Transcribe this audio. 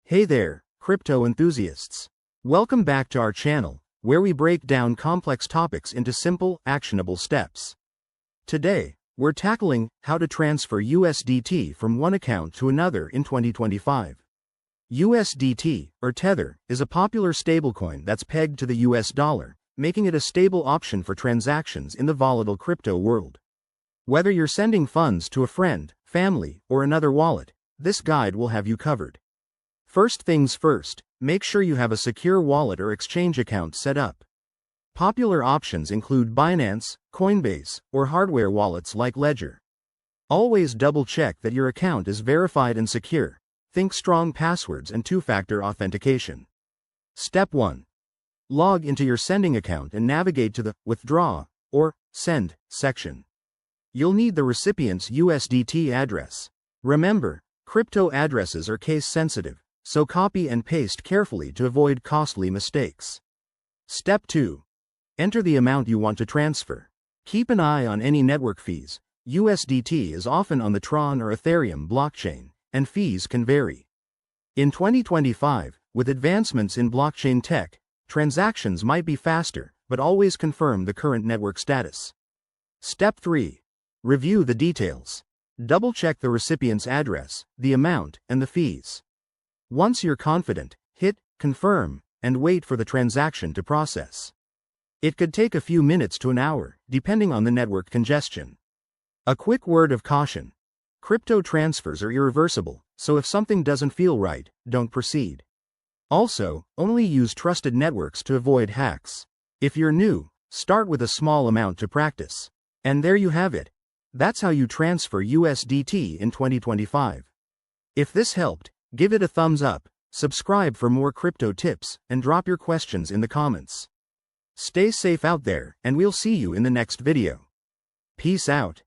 Hey there, crypto enthusiasts. Welcome back to our channel, where we break down complex topics into simple, actionable steps. Today, we're tackling how to transfer USDT from one account to another in 2025. USDT, or Tether, is a popular stablecoin that's pegged to the US dollar, making it a stable option for transactions in the volatile crypto world. Whether you're sending funds to a friend, family, or another wallet, this guide will have you covered. First things first, make sure you have a secure wallet or exchange account set up. Popular options include Binance, Coinbase, or hardware wallets like Ledger. Always double-check that your account is verified and secure. Think strong passwords and two-factor authentication. Step 1. Log into your sending account and navigate to the Withdraw or Send section. You'll need the recipient's USDT address. Remember, crypto addresses are case-sensitive, so copy and paste carefully to avoid costly mistakes. Step 2. Enter the amount you want to transfer. Keep an eye on any network fees. USDT is often on the Tron or Ethereum blockchain, and fees can vary. In 2025, with advancements in blockchain tech, transactions might be faster, but always confirm the current network status. Step 3. Review the details. Double-check the recipient's address, the amount, and the fees. Once you're confident, hit Confirm and wait for the transaction to process. It could take a few minutes to an hour, depending on the network congestion. A quick word of caution. Crypto transfers are irreversible, so if something doesn't feel right, don't proceed. Also, only use trusted networks to avoid hacks. If you're new, start with a small amount to practice. And there you have it. That's how you transfer USDT in 2025. If this helped, give it a thumbs up, subscribe for more crypto tips, and drop your questions in the comments. Stay safe out there, and we'll see you in the next video. Peace out.